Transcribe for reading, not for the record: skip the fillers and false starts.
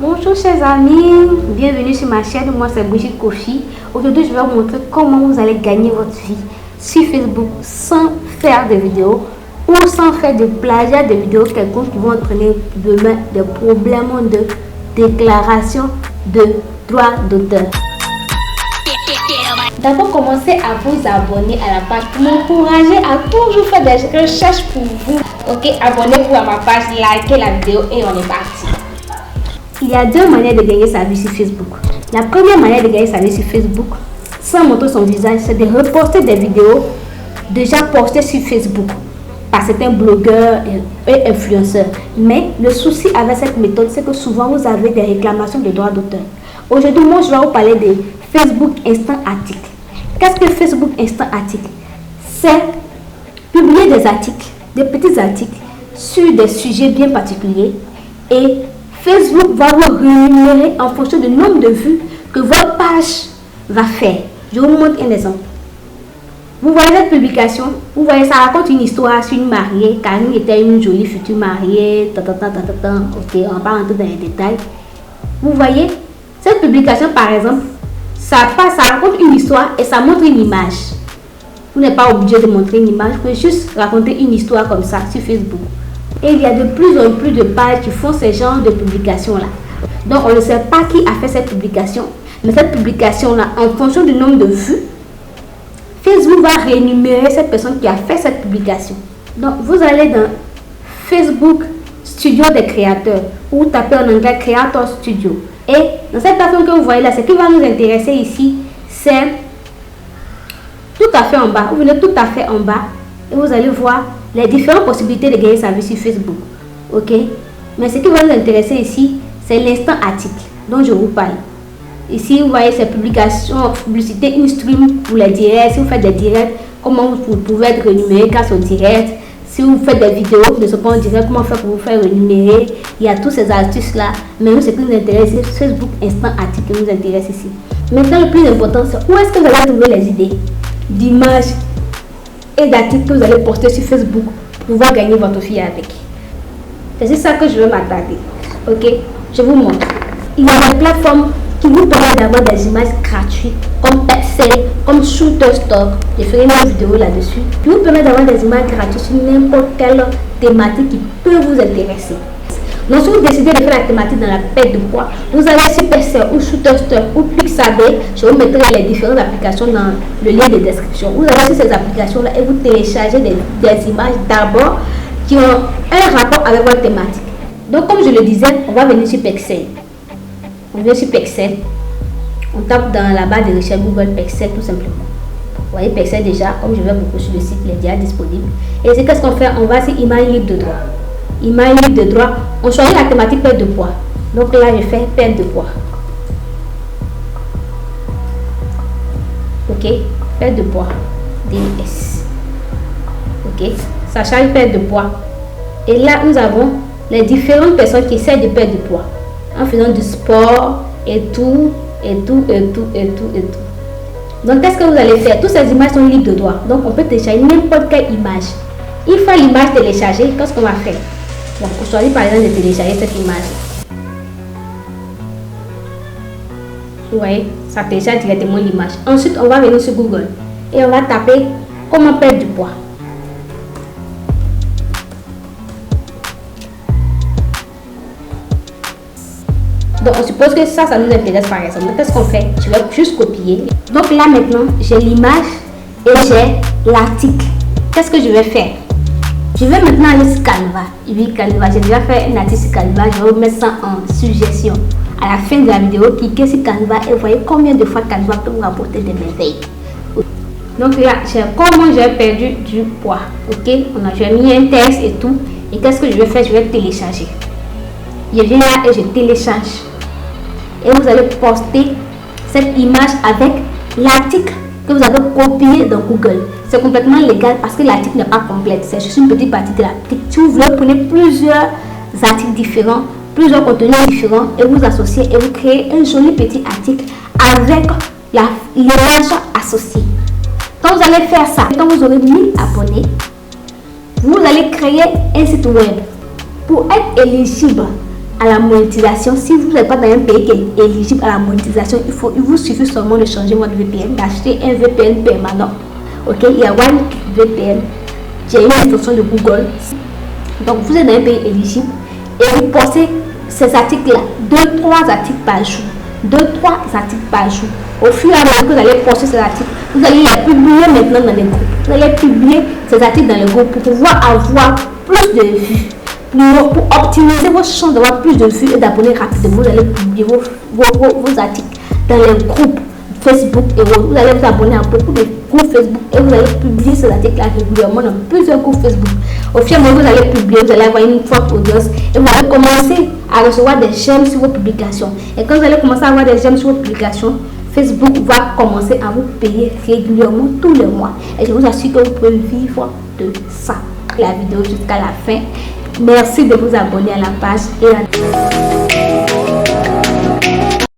Bonjour chers amis, bienvenue sur ma chaîne, moi c'est Brigitte Kofi. Aujourd'hui je vais vous montrer comment vous allez gagner votre vie sur Facebook sans faire de vidéos ou sans faire de plagiat de vidéos quelconques qui vont entraîner demain des problèmes de déclaration de droits d'auteur. D'abord, commencez à vous abonner à la page pour m'encourager à toujours faire des recherches pour vous. Ok, abonnez-vous à ma page, likez la vidéo et on est parti. Il y a deux manières de gagner sa vie sur Facebook. La première manière de gagner sa vie sur Facebook, sans montrer son visage, c'est de reposter des vidéos déjà postées sur Facebook par certains blogueurs et influenceurs. Mais le souci avec cette méthode, c'est que souvent vous avez des réclamations de droits d'auteur. Aujourd'hui, moi, je vais vous parler de Facebook Instant Article. Qu'est-ce que Facebook Instant Article? C'est publier des articles, des petits articles sur des sujets bien particuliers et Facebook va vous rémunérer en fonction du nombre de vues que votre page va faire. Je vous montre un exemple. Vous voyez cette publication, vous voyez, ça raconte une histoire sur une mariée. Karine était une jolie future mariée. Ok, on va pas rentrer dans les détails. Vous voyez, cette publication par exemple, ça raconte une histoire et ça montre une image. Vous n'êtes pas obligé de montrer une image, vous pouvez juste raconter une histoire comme ça sur Facebook. Et il y a de plus en plus de pages qui font ce genre de publication-là. Donc, on ne sait pas qui a fait cette publication. Mais cette publication-là, en fonction du nombre de vues, Facebook va rémunérer cette personne qui a fait cette publication. Donc, vous allez dans Facebook Studio des créateurs ou tapez en anglais Creator Studio. Et dans cette plateforme que vous voyez là, ce qui va nous intéresser ici, c'est tout à fait en bas. Vous venez tout à fait en bas et vous allez voir les différentes possibilités de gagner sa vie sur Facebook. Ok, mais ce qui va nous intéresser ici, c'est l'instant article dont je vous parle. Ici, vous voyez ces publications, publicité, une stream pour les directs. Si vous faites des directs, comment vous pouvez être rémunéré grâce au direct. Si vous faites des vidéos qui ne sont pas en direct, comment faire pour vous faire rémunérer. Il y a toutes ces astuces-là. Mais nous, ce qui nous intéresse, c'est Facebook Instant Article qui nous intéresse ici. Maintenant, le plus important, c'est où est-ce que vous allez trouver les idées d'images et d'articles que vous allez poster sur Facebook pour pouvoir gagner votre vie avec. C'est ça que je veux m'attarder. Ok, je vous montre. Il y a des plateformes qui vous permettent d'avoir des images gratuites comme Pexel, comme Shutterstock. Je ferai une vidéo là-dessus. Qui vous permet d'avoir des images gratuites sur n'importe quelle thématique qui peut vous intéresser. Donc, si vous décidez de faire la thématique dans la perte de poids, vous allez sur Pexel ou Shutterstock ou Pixabay. Je vous mettrai les différentes applications dans le lien de description. Vous allez sur ces applications-là et vous téléchargez des images d'abord qui ont un rapport avec votre thématique. Donc, comme je le disais, on va venir sur Pexel. On vient sur Pexel. On tape dans la barre de recherche Google Pexel tout simplement. Vous voyez Pexel déjà, comme je vais beaucoup sur le site, il est déjà disponible. Et c'est qu'est-ce qu'on fait? On va sur image libre de droit. Image libre de droit, on choisit la thématique perte de poids. Donc là, je fais perte de poids. Ok, perte de poids. DS. Ok, ça charge perte de poids. Et là, nous avons les différentes personnes qui essaient de perdre du poids en faisant du sport et tout. Donc, qu'est-ce que vous allez faire? Toutes ces images sont libres de droit. Donc, on peut télécharger n'importe quelle image. Une fois l'image téléchargée, qu'est-ce qu'on va faire? Bon, on choisit par exemple de télécharger cette image. Vous voyez, ça télécharge directement l'image. Ensuite, on va venir sur Google et on va taper comment perdre du poids. Donc, on suppose que ça nous intéresse par exemple. Donc, qu'est-ce qu'on fait? Je vais juste copier. Donc, là maintenant, j'ai l'image et j'ai l'article. Qu'est-ce que je vais faire? Je vais maintenant aller sur Canva. Oui, Canva, j'ai déjà fait un article sur Canva. Je vais vous mettre ça en suggestion. À la fin de la vidéo, cliquez sur Canva et voyez combien de fois Canva peut vous rapporter des merveilles. Donc là, j'ai comment j'ai perdu du poids. Ok, j'ai mis un texte et tout. Et qu'est-ce que je vais faire? Je vais télécharger. Je viens là et je télécharge. Et vous allez poster cette image avec l'article que vous avez copié dans Google. C'est complètement légal parce que l'article n'est pas complet. C'est juste une petite partie de l'article. Si vous voulez, prenez plusieurs articles différents, plusieurs contenus différents et vous associez et vous créez un joli petit article avec l'image associée. Quand vous allez faire ça, quand vous aurez 1000 abonnés, vous allez créer un site web pour être éligible à la monétisation. Si vous n'êtes pas dans un pays qui est éligible à la monétisation, il vous suffit seulement de changer votre VPN, d'acheter un VPN permanent. Ok, il y a OneVPN qui est une extension de Google. Donc vous êtes dans un pays éligible et vous postez ces articles-là, 2-3 articles par jour. 2-3 articles par jour. Au fur et à mesure que vous allez poster ces articles, vous allez les publier maintenant dans les groupes. Vous allez publier ces articles dans les groupes pour pouvoir avoir plus de vues. Pour optimiser vos chances d'avoir plus de vues et d'abonnés rapidement, vous allez publier vos articles dans les groupes Facebook et vous allez vous abonner à beaucoup de groupes Facebook et vous allez publier ces articles-là régulièrement dans plusieurs groupes Facebook. Au fur et à mesure que vous allez publier, vous allez avoir une forte audience et vous allez commencer à recevoir des j'aime sur vos publications. Et quand vous allez commencer à avoir des j'aime sur vos publications, Facebook va commencer à vous payer régulièrement tous les mois. Et je vous assure que vous pouvez vivre de ça. La vidéo jusqu'à la fin. Merci de vous abonner à la page et à